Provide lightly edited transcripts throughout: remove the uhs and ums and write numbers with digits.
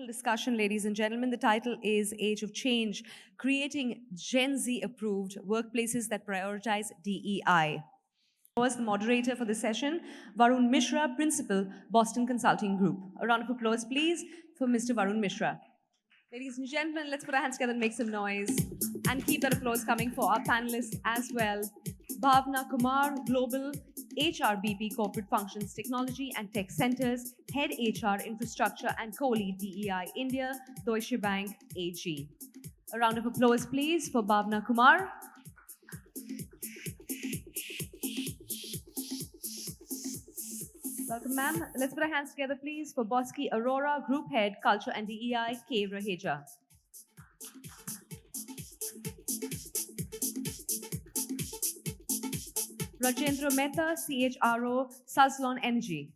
panel discussion, ladies and gentlemen. The title is Age of Change, Creating Gen Z Approved Workplaces That Prioritize DEI. Was the moderator for the session, Varun Mishra, Principal, Boston Consulting Group. A round of applause, please, for Mr. Varun Mishra. Ladies and gentlemen, let's put our hands together and make some noise. And keep that applause coming for our panelists as well. Bhavna, Kumar, Global HRBP Corporate Functions Technology and Tech Centers, Head HR Infrastructure and Co-Lead DEI India, Deutsche Bank AG. A round of applause, please, for Bhavna Kumar. Welcome, ma'am. Let's put our hands together, please, for Bosky, Arora, Group Head, Culture and DEI, K. Raheja. Rajendra, Mehta, CHRO, Suzlon Energy.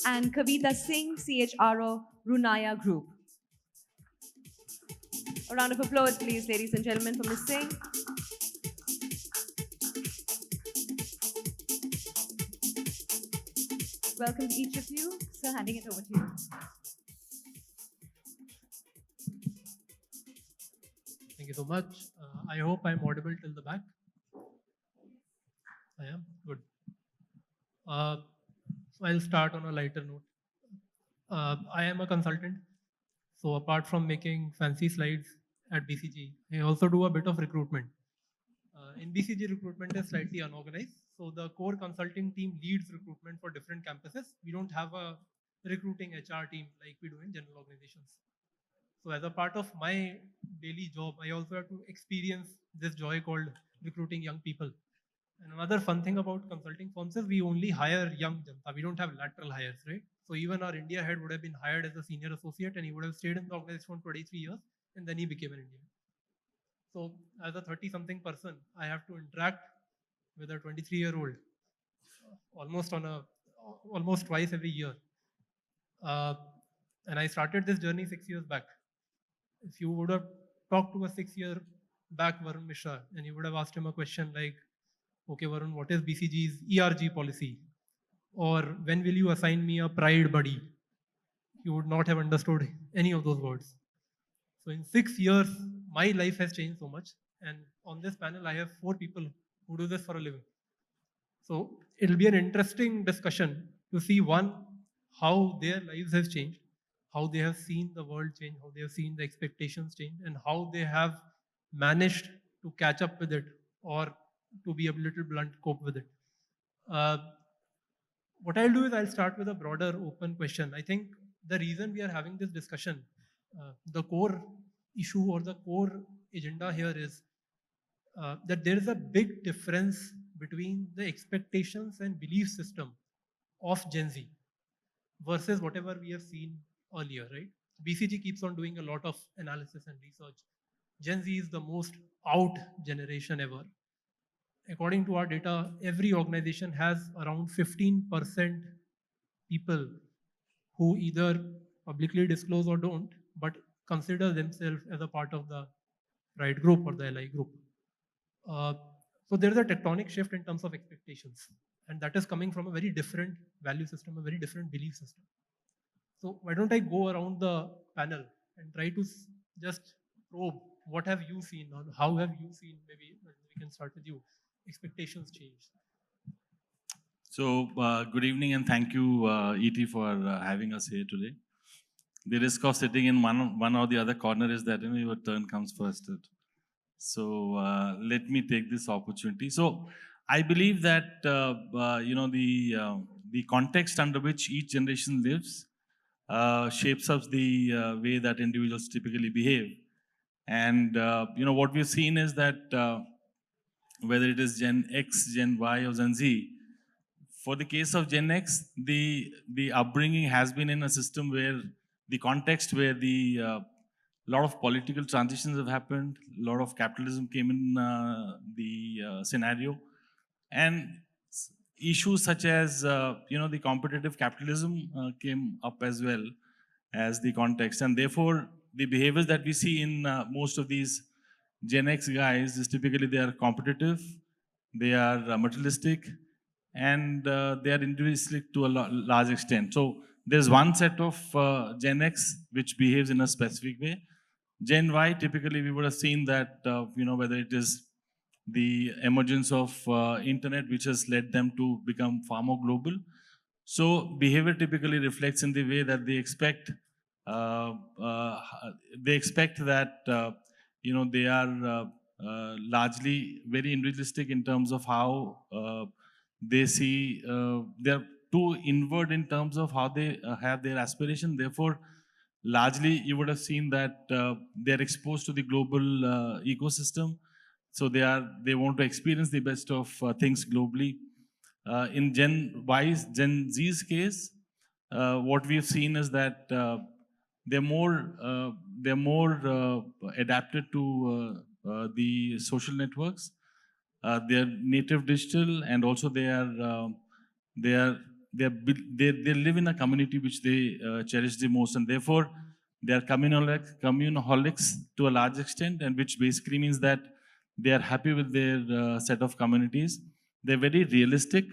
And Kavita, Singh, CHRO, Runaya Group. A round of applause, please, ladies and gentlemen, for Ms. Singh. Welcome to each of you. Sir, handing it over to you. Thank you so much. I hope I'm audible till the back. I am? Good. So I'll start on a lighter note. I am a consultant. So apart from making fancy slides at BCG, I also do a bit of recruitment. In BCG, recruitment is slightly unorganized. So the core consulting team leads recruitment for different campuses. We don't have a recruiting HR team like we do in general organizations. So as a part of my daily job, I also have to experience this joy called recruiting young people. And another fun thing about consulting firms is we only hire young janta. We don't have lateral hires, right? So even our India head would have been hired as a senior associate and he would have stayed in the organization for 23 years and then he became an Indian. So as a 30-something person, I have to interact with a 23-year-old almost twice every year. And I started this journey 6 years back. If you would have talked to a 6-year back Varun Mishra and you would have asked him a question like, okay, Varun, what is BCG's ERG policy? Or when will you assign me a pride buddy? You would not have understood any of those words. So in 6 years, my life has changed so much. And on this panel, I have 4 people who do this for a living. So it'll be an interesting discussion to see, one, how their lives have changed, how they have seen the world change, how they have seen the expectations change, and how they have managed to catch up with it, or to be a little blunt, cope with it. What I'll do is I'll start with a broader open question. I think the reason we are having this discussion, the core issue or the core agenda here is that there is a big difference between the expectations and belief system of Gen Z versus whatever we have seen earlier, right? BCG keeps on doing a lot of analysis and research. Gen Z is the most out generation ever. According to our data, every organization has around 15% people who either publicly disclose or don't, but consider themselves as a part of the Pride group or the LI group. So there is a tectonic shift in terms of expectations, and that is coming from a very different value system, a very different belief system. So why don't I go around the panel and try to just probe what have you seen or how have you seen, maybe we can start with you, expectations change. So good evening and thank you ET for having us here today. The risk of sitting in one or the other corner is that your turn comes first. So let me take this opportunity. So I believe that the context under which each generation lives shapes up the way that individuals typically behave. And what we've seen is that whether it is Gen X, Gen Y, or Gen Z, for the case of Gen X, the upbringing has been in a system where the context where the lot of political transitions have happened, a lot of capitalism came in the scenario, and issues such as the competitive capitalism came up as well as the context, and therefore the behaviors that we see in most of these Gen X guys is typically they are competitive, they are materialistic, and they are individualistic to a large extent. So there's one set of Gen X which behaves in a specific way. Gen Y, typically, we would have seen that, whether it is the emergence of internet, which has led them to become far more global. So behavior typically reflects in the way that uh, uh, they expect that, they are largely very individualistic in terms of how they see, they're too inward in terms of how they have their aspiration. Therefore, largely you would have seen that they're exposed to the global ecosystem, so they want to experience the best of things globally. In Gen Z's case, what we've seen is that they're more adapted to the social networks. They're native digital, and also they are they live in a community which they cherish the most, and therefore they are communaholics to a large extent, and which basically means that they are happy with their set of communities. They're very realistic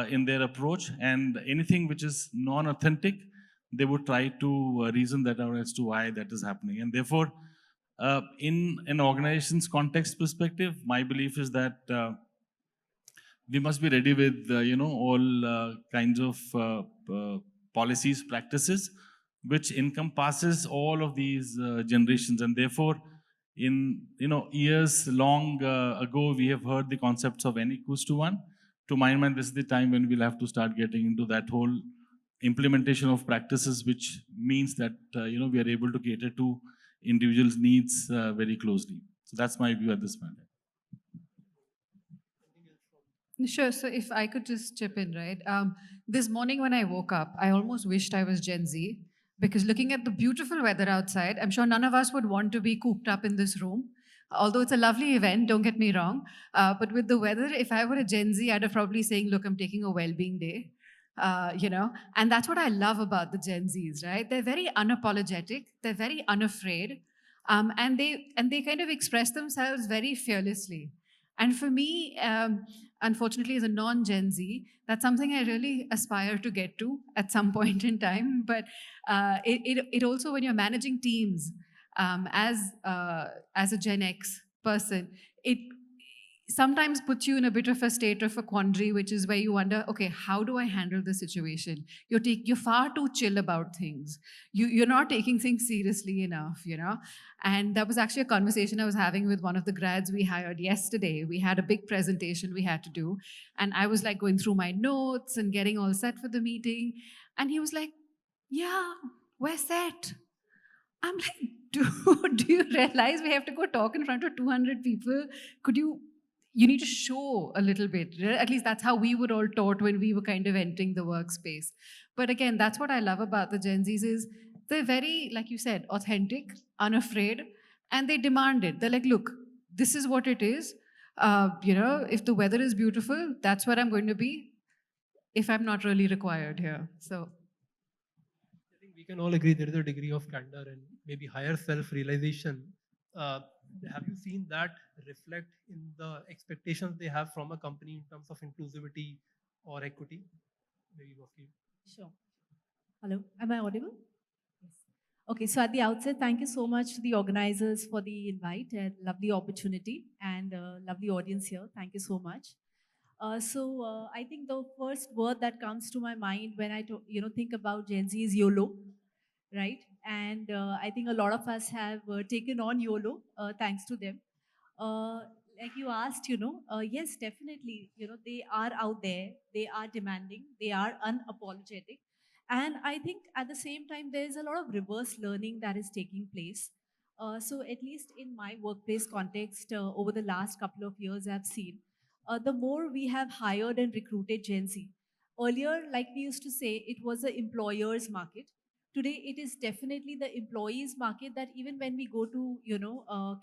in their approach, and anything which is non-authentic, they would try to reason that out as to why that is happening. And therefore, in an organization's context perspective, my belief is that we must be ready with all kinds of policies, practices, which encompasses all of these generations. And therefore, in years long ago, we have heard the concepts of n equals to 1. To my mind, this is the time when we'll have to start getting into that whole implementation of practices, which means that we are able to cater to individuals' needs very closely. So that's my view at this point. Sure. So if I could just chip in, right? This morning when I woke up, I almost wished I was Gen Z because looking at the beautiful weather outside, I'm sure none of us would want to be cooped up in this room. Although it's a lovely event, don't get me wrong. But with the weather, if I were a Gen Z, I'd have probably saying, "Look, I'm taking a well-being day." And that's what I love about the Gen Zs, right? They're very unapologetic. They're very unafraid, and they kind of express themselves very fearlessly. And for me, unfortunately, as a non-Gen Z, that's something I really aspire to get to at some point in time. But it also, when you're managing teams as a Gen X person, it sometimes puts you in a bit of a state of a quandary, which is where you wonder, okay, how do I handle the situation? You're far too chill about things. You're not taking things seriously enough, And that was actually a conversation I was having with one of the grads we hired yesterday. We had a big presentation we had to do, and I was like going through my notes and getting all set for the meeting, and he was like, "Yeah, we're set." I'm like, dude, do you realize we have to go talk in front of 200 people? You need to show a little bit. At least that's how we were all taught when we were kind of entering the workspace. But again, that's what I love about the Gen Zs is they're very, like you said, authentic, unafraid, and they demand it. They're like, look, this is what it is. If the weather is beautiful, that's where I'm going to be if I'm not really required here. So I think we can all agree there is a degree of candor and maybe higher self-realization. Have you seen that reflect in the expectations they have from a company in terms of inclusivity or equity? Maybe Bosky. Sure. Hello, am I audible? Yes. Okay, so at the outset, thank you so much to the organizers for the invite and lovely opportunity and lovely audience here. Thank you so much. I think the first word that comes to my mind when I think about Gen Z is YOLO, right? And I think a lot of us have taken on YOLO thanks to them. Uh, like you asked, yes, definitely, they are out there, they are demanding, they are unapologetic. And I think at the same time, there's a lot of reverse learning that is taking place. So at least in my workplace context, over the last couple of years, I've seen the more we have hired and recruited Gen Z. Earlier, like we used to say, it was the employer's market. Today, it is definitely the employees market that even when we go to,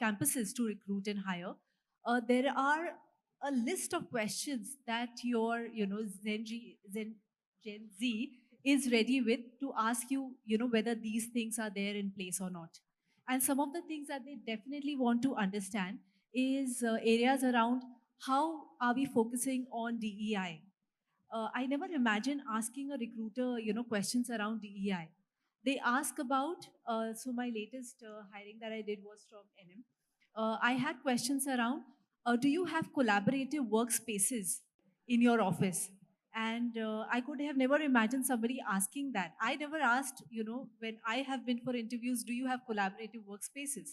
campuses to recruit and hire, there are a list of questions that your, Gen Z is ready with to ask you, whether these things are there in place or not. And some of the things that they definitely want to understand is areas around how are we focusing on DEI? I never imagined asking a recruiter, questions around DEI. They ask about, so my latest hiring that I did was from NM. I had questions around, do you have collaborative workspaces in your office? And I could have never imagined somebody asking that. I never asked, when I have been for interviews, do you have collaborative workspaces?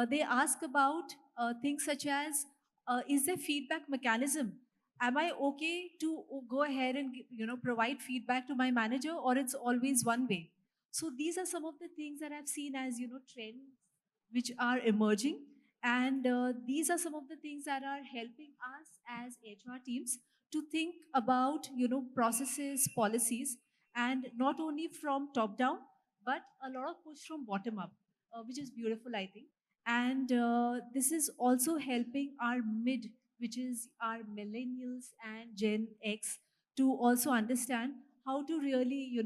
They ask about things such as, is there feedback mechanism? Am I okay to go ahead and provide feedback to my manager, or it's always one way? So these are some of the things that I've seen as trends which are emerging, and these are some of the things that are helping us as HR teams to think about processes, policies, and not only from top down, but a lot of push from bottom up, which is beautiful, I think. And this is also helping our mid, which is our millennials and Gen X, to also understand how to really,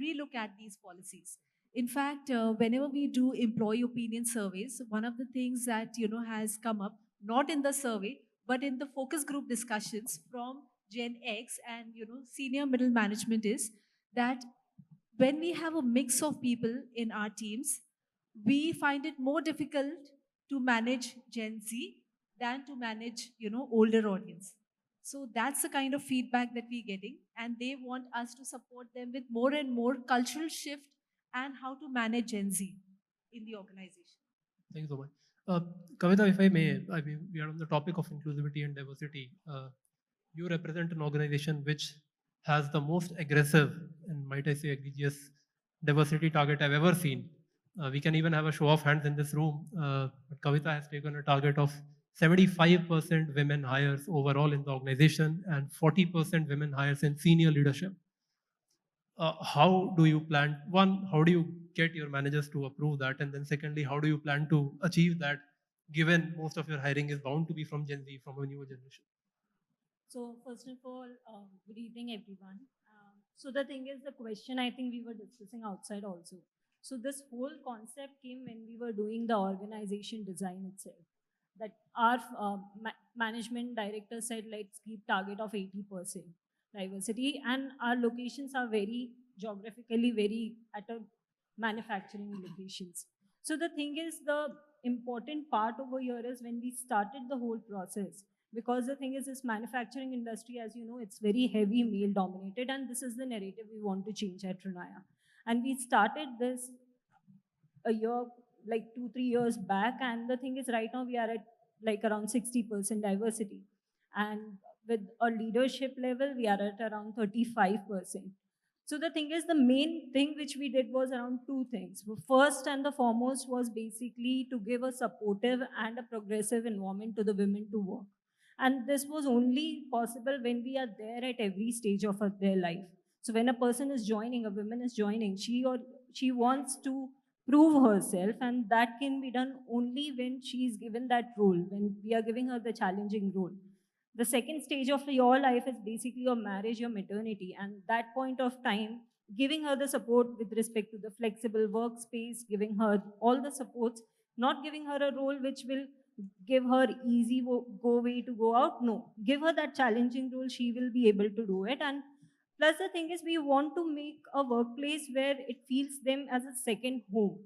relook at these policies. In fact, whenever we do employee opinion surveys, one of the things that, has come up, not in the survey, but in the focus group discussions from Gen X and, senior middle management is that when we have a mix of people in our teams, we find it more difficult to manage Gen Z than to manage, older audience. So that's the kind of feedback that we're getting, and they want us to support them with more and more cultural shift and how to manage Gen Z in the organization. Thank you so much. Kavita, if I may, I mean, we are on the topic of inclusivity and diversity. You represent an organization which has the most aggressive and, might I say, egregious diversity target I've ever seen. We can even have a show of hands in this room. But Kavita has taken a target of 75% women hires overall in the organization and 40% women hires in senior leadership. How do you plan, one, how do you get your managers to approve that, and then secondly, how do you plan to achieve that, given most of your hiring is bound to be from Gen Z, from a newer generation? So first of all, good evening, everyone. So the thing is, the question I think we were discussing outside also. So this whole concept came when we were doing the organization design itself. That our management director said, let's keep target of 80% diversity, and our locations are very geographically very at a manufacturing locations. So the thing is, the important part over here is when we started the whole process, because the thing is, this manufacturing industry, as you know, it's very heavy male dominated, and this is the narrative we want to change at Runaya. And we started this a year, like 2 3 years back, and the thing is, right now we are at like around 60% diversity, and with a leadership level we are at around 35%. So the thing is, the main thing which we did was around two things. First and the foremost was basically to give a supportive and a progressive environment to the women to work. And this was only possible when we are there at every stage of their life. So when a person is joining, a woman is joining, she wants to prove herself, and that can be done only when she is given that role, when we are giving her the challenging role. The second stage of your life is basically your marriage, your maternity, and that point of time, giving her the support with respect to the flexible workspace, giving her all the supports, not giving her a role which will give her easy go way to go out. No, give her that challenging role, she will be able to do it. And plus the thing is, we want to make a workplace where it feels them as a second home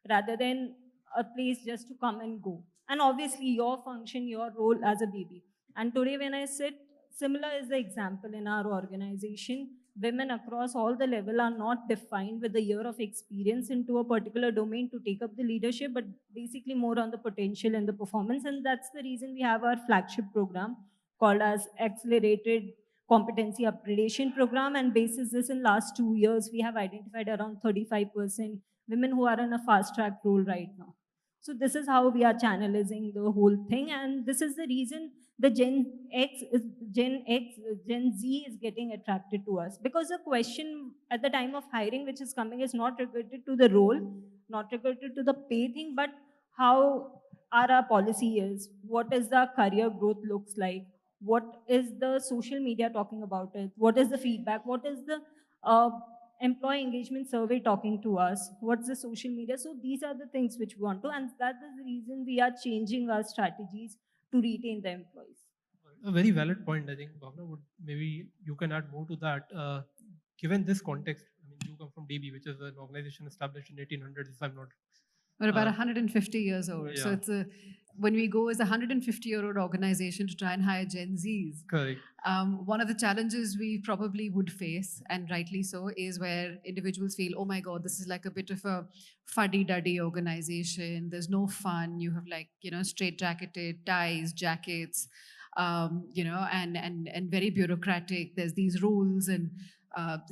rather than a place just to come and go. And obviously your function, your role as a baby. And today when I sit, similar is the example in our organization. Women across all the level are not defined with the year of experience into a particular domain to take up the leadership, but basically more on the potential and the performance. And that's the reason we have our flagship program called as Accelerated Competency Upgradation Program. And basis this, in last 2 years, we have identified around 35% women who are in a fast track role right now. So this is how we are channelizing the whole thing, and this is the reason the Gen Z is getting attracted to us, because the question at the time of hiring which is coming is not related to the role, not related to the pay thing, but how our policy is, what is the career growth looks like, what is the social media talking about it, what is the feedback, what is the uh, employee engagement survey talking to us, what's the social media. So these are the things which we want to, and that is the reason we are changing our strategies to retain the employees. A very valid point. I think Bhavna would maybe you can add more to that. Given this context, I mean, you come from DB, which is an organization established in 1800s, if I'm not. We're about 150 years old. So yeah. it's when we go as a 150-year-old organization to try and hire Gen Zs, Correct. one of the challenges we probably would face, and rightly so, is where individuals feel, oh my God, this is like a bit of a fuddy-duddy organization. There's no fun. You have like, straight-jacketed ties, jackets, and very bureaucratic. There's these rules and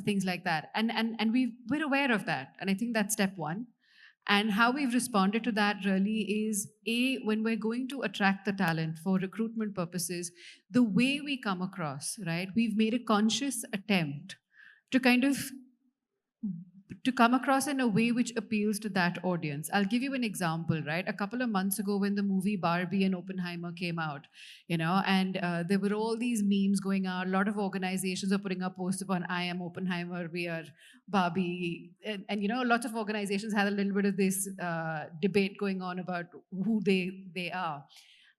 things like that. And we're aware of that. And I think that's step one. And how we've responded to that really is when we're going to attract the talent for recruitment purposes, the way we come across, right? We've made a conscious attempt to kind of to come across in a way which appeals to that audience. I'll give you an example, right? A couple of months ago, when the movie Barbie and Oppenheimer came out, and there were all these memes going out. A lot of organizations are putting up posts upon "I am Oppenheimer, we are Barbie," and lots of organizations had a little bit of this debate going on about who they are.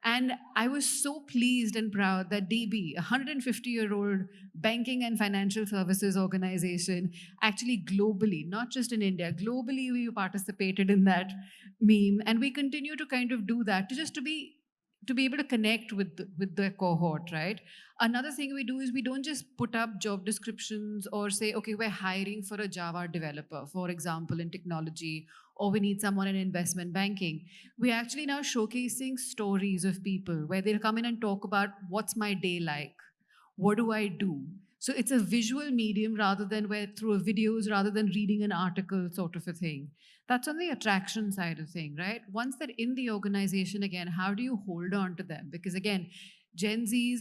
And I was so pleased and proud that DB, a 150-year-old banking and financial services organization, actually globally, not just in India, globally we participated in that meme. And we continue to kind of do that to be able to connect with the cohort, right? Another thing we do is we don't just put up job descriptions or say, okay, we're hiring for a Java developer, for example, in technology, or we need someone in investment banking. We're actually now showcasing stories of people where they'll come in and talk about what's my day like, what do I do. So it's a visual medium rather than through videos, rather than reading an article sort of a thing. That's on the attraction side of thing, right? Once they're in the organization, again, how do you hold on to them? Because again, Gen Zs,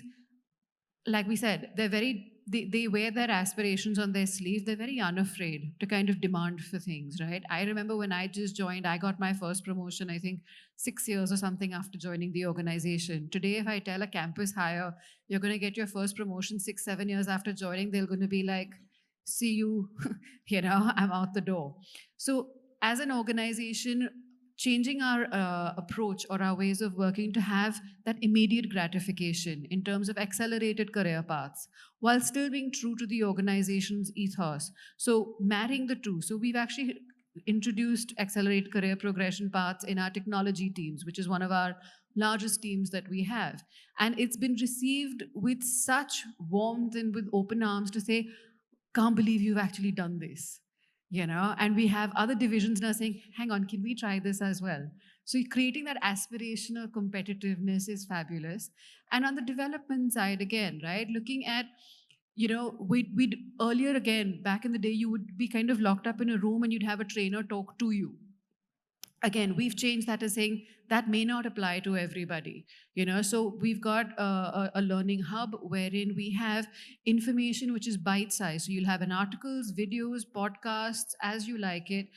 like we said, they wear their aspirations on their sleeve. They're very unafraid to kind of demand for things, right? I remember when I just joined, I got my first promotion, I think 6 years or something after joining the organization. Today, if I tell a campus hire, you're going to get your first promotion 6, 7 years after joining, they're going to be like, see you, I'm out the door. So as an organization, changing our approach or our ways of working to have that immediate gratification in terms of accelerated career paths while still being true to the organization's ethos. So marrying the two. So we've actually introduced accelerated career progression paths in our technology teams, which is one of our largest teams that we have. And it's been received with such warmth and with open arms to say, can't believe you've actually done this. And we have other divisions now saying, hang on, can we try this as well? So creating that aspirational competitiveness is fabulous. And on the development side, again, right, looking at, we'd earlier, again, back in the day, you would be kind of locked up in a room and you'd have a trainer talk to you. Again, we've changed that as saying that may not apply to everybody. So we've got a learning hub wherein we have information which is bite-sized. So you'll have an articles, videos, podcasts, as you like it,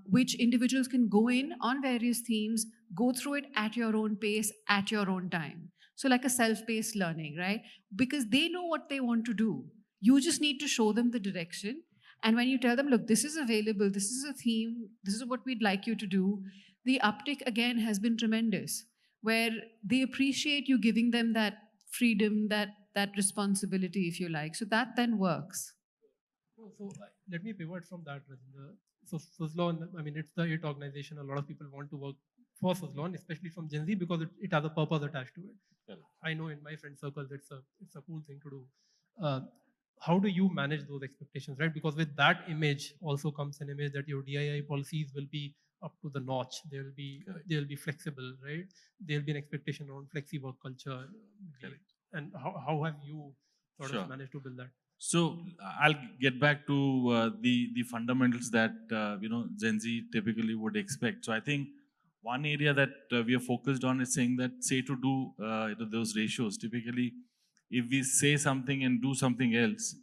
which individuals can go in on various themes, go through it at your own pace, at your own time. So like a self-paced learning, right? Because they know what they want to do. You just need to show them the direction. And when you tell them, look, this is available, this is a theme, this is what we'd like you to do, the uptick again has been tremendous, where they appreciate you giving them that freedom, that responsibility, if you like. So that then works. So let me pivot from that, Rajendra. So Suzlon, I mean, it's the IT organization. A lot of people want to work for Suzlon, especially from Gen Z, because it has a purpose attached to it. Yeah. I know in my friend circles, it's a cool thing to do. How do you manage those expectations, right? Because with that image also comes an image that your DEI policies will be up to the notch. They'll be flexible, right? There'll be an expectation around flexi work culture. And how have you sort of managed to build that? So I'll get back to the fundamentals that Gen Z typically would expect. So I think one area that we are focused on is saying that to do those ratios. Typically, if we say something and do something else,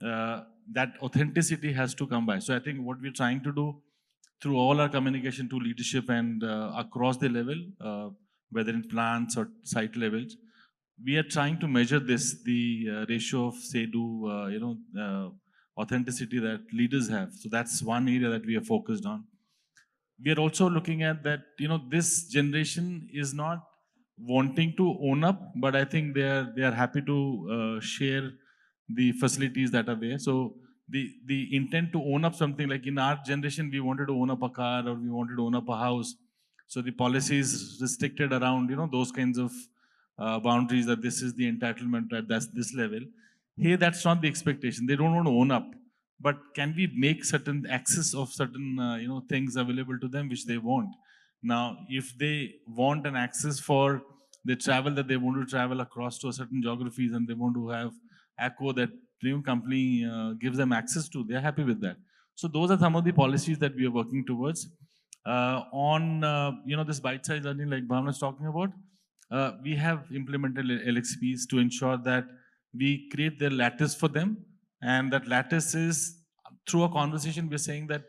that authenticity has to come by. So I think what we're trying to do through all our communication to leadership and across the level, whether in plants or site levels, we are trying to measure the ratio of authenticity that leaders have. So that's one area that we are focused on. We are also looking at that, this generation is not wanting to own up, but I think they are happy to share the facilities that are there. So the intent to own up something, like in our generation, we wanted to own up a car or we wanted to own up a house. So the policies restricted around those kinds of boundaries, that this is the entitlement at that's this level. Here, that's not the expectation. They don't want to own up, but can we make certain access of certain things available to them which they want? Now, if they want an access for the travel, that they want to travel across to a certain geographies and they want to have ACO that new company gives them access to, they're happy with that. So those are some of the policies that we are working towards. On this bite-sized learning, like Bhavna is talking about, we have implemented LXPs to ensure that we create the lattice for them, and that lattice is through a conversation. We're saying that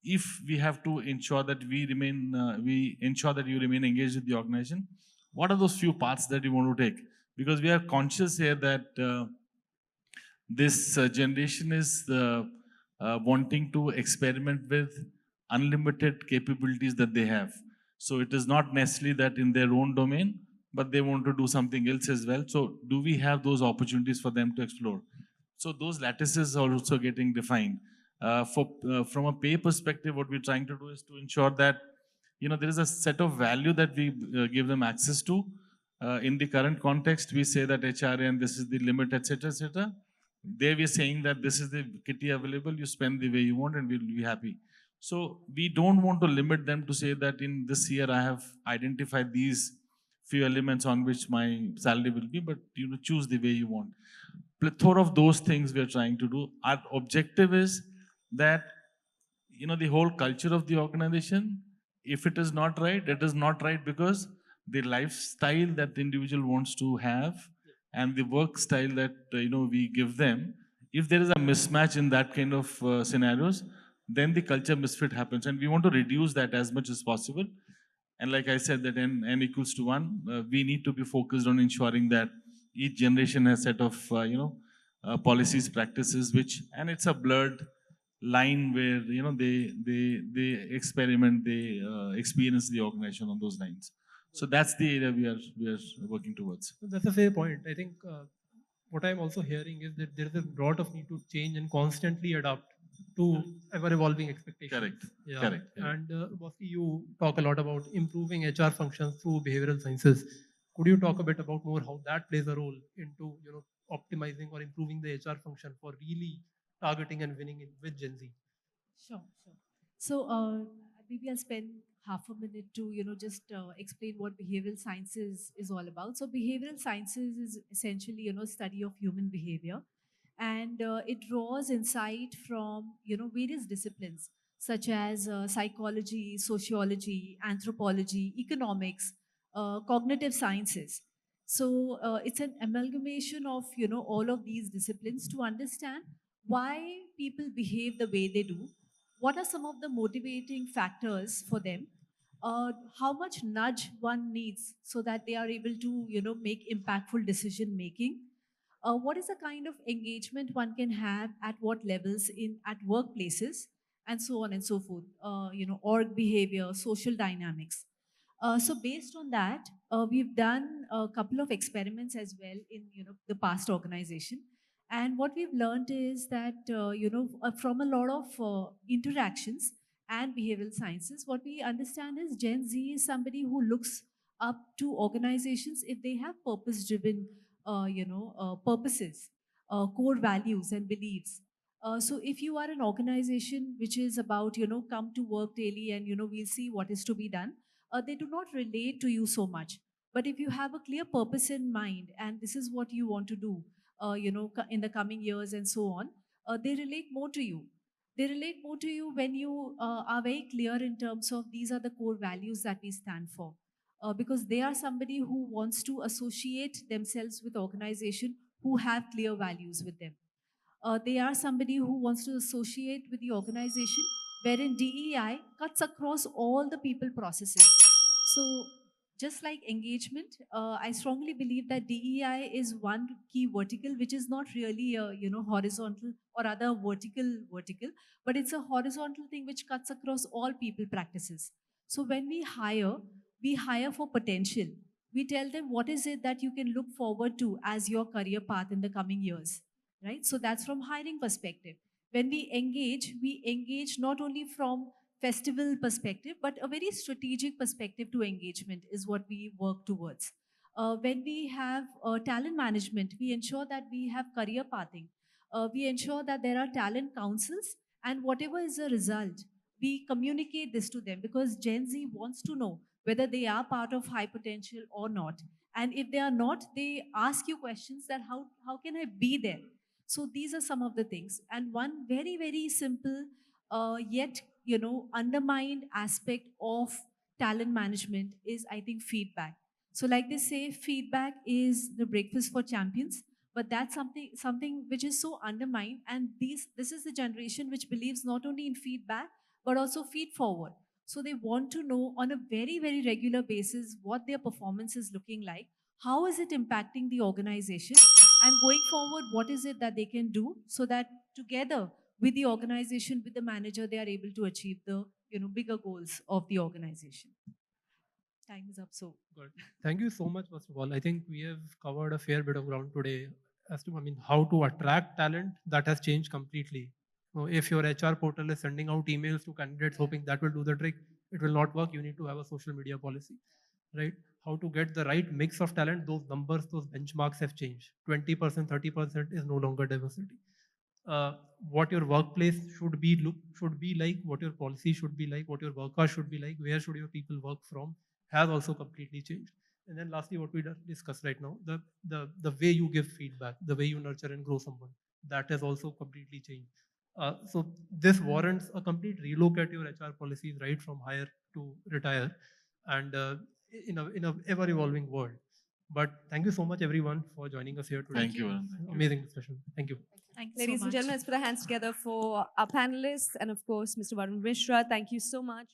if we have to ensure that we ensure that you remain engaged with the organization, what are those few paths that you want to take? Because we are conscious here that this generation is wanting to experiment with unlimited capabilities that they have. So it is not necessarily that in their own domain, but they want to do something else as well. So do we have those opportunities for them to explore? So those lattices are also getting defined. From a pay perspective, what we're trying to do is to ensure that there is a set of value that we give them access to. In the current context, we say that HRA and this is the limit, etc., etc. There we're saying that this is the kitty available, you spend the way you want and we'll be happy. So we don't want to limit them to say that in this year I have identified these few elements on which my salary will be, but choose the way you want. Plethora of those things we are trying to do. Our objective is that the whole culture of the organization, if it is not right, it is not right because the lifestyle that the individual wants to have and the work style that we give them, if there is a mismatch in that kind of scenarios, then the culture misfit happens, and we want to reduce that as much as possible. And like I said, that n equals to 1, we need to be focused on ensuring that each generation has set of policies, practices, which, and it's a blurred line where they experiment, they experience the organization on those lines. So that's the area we are working towards. That's a fair point. I think what I'm also hearing is that there is a lot of need to change and constantly adapt to ever evolving expectations. Correct. Yeah. Correct. And Bosky, you talk a lot about improving HR functions through behavioral sciences. Could you talk a bit about more how that plays a role into optimizing or improving the HR function for really targeting and winning with Gen Z? Sure, sure. So maybe I'll spend half a minute to just explain what behavioral sciences is all about. So behavioral sciences is essentially study of human behavior, and it draws insight from various disciplines such as psychology, sociology, anthropology, economics, cognitive sciences. So it's an amalgamation of all of these disciplines to understand why people behave the way they do, what are some of the motivating factors for them, how much nudge one needs so that they are able to make impactful decision making, what is the kind of engagement one can have at what levels in at workplaces, and so on and so forth, org behavior, social dynamics. So based on that, we've done a couple of experiments as well in the past organization, and what we've learned is that from a lot of interactions and behavioral sciences, what we understand is Gen Z is somebody who looks up to organizations if they have purpose-driven, purposes, core values and beliefs. So if you are an organization which is about come to work daily and we'll see what is to be done, they do not relate to you so much. But if you have a clear purpose in mind and this is what you want to do, in the coming years and so on, they relate more to you. They relate more to you when you are very clear in terms of these are the core values that we stand for. Because they are somebody who wants to associate themselves with organization who have clear values with them. They are somebody who wants to associate with the organization wherein DEI cuts across all the people processes. So just like engagement, I strongly believe that DEI is one key vertical, which is not really a horizontal or other vertical, but it's a horizontal thing which cuts across all people practices. So when we hire for potential. We tell them what is it that you can look forward to as your career path in the coming years, right? So that's from hiring perspective. When we engage not only from festival perspective, but a very strategic perspective to engagement is what we work towards. When we have talent management, we ensure that we have career pathing. We ensure that there are talent councils, and whatever is the result, we communicate this to them because Gen Z wants to know whether they are part of high potential or not. And if they are not, they ask you questions that how can I be there? So these are some of the things. And one very, very simple yet undermined aspect of talent management is, I think, feedback. So like they say, feedback is the breakfast for champions, but that's something which is so undermined. And this is the generation which believes not only in feedback but also feed forward. So they want to know on a very, very regular basis what their performance is looking like, how is it impacting the organization, and going forward, what is it that they can do so that together with the organization, with the manager, they are able to achieve the bigger goals of the organization. Time is up. So Good. Thank you so much, first of all. I think we have covered a fair bit of ground today as to, I mean, how to attract talent. That has changed completely. So if your HR portal is sending out emails to candidates hoping that will do the trick, it will not work. You need to have a social media policy, right? How to get the right mix of talent, those numbers, those benchmarks have changed. 20%, 30% is no longer diversity. What your workplace should be like, what your policy should be like, what your work hours should be like, where should your people work from, has also completely changed. And then lastly, what we discuss right now, the way you give feedback, the way you nurture and grow someone, that has also completely changed. So this warrants a complete relook at your HR policies, right from hire to retire, and in a ever evolving world. But thank you so much, everyone, for joining us here today. Thank you, Varun. Thank you. Amazing discussion. Thank you. thank you Ladies so and much. gentlemen, let's put our hands together for our panelists and, of course, Mr. Varun Mishra. Thank you so much.